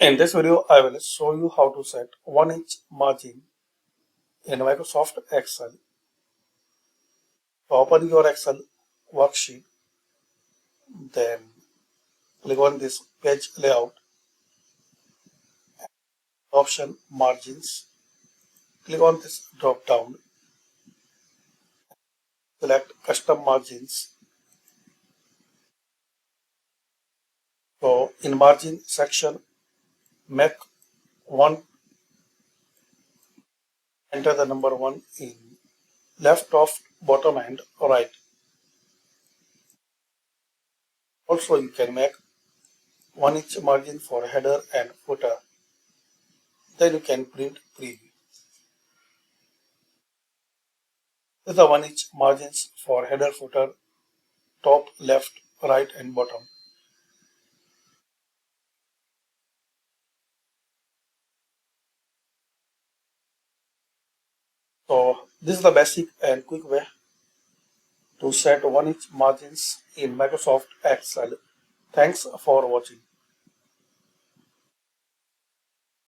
In this video, I will show you how to set 1-inch margin in Microsoft Excel. Open your Excel worksheet, then click on this page layout option margins. Click on this drop down, select custom margins. So in margin section, make one, enter the number 1 in left of bottom and right. Also you can make 1-inch margin for header and footer. Then you can print preview. This is the 1-inch margins for header, footer, top, left, right and bottom. So this is the basic and quick way to set 1-inch margins in Microsoft Excel. Thanks for watching.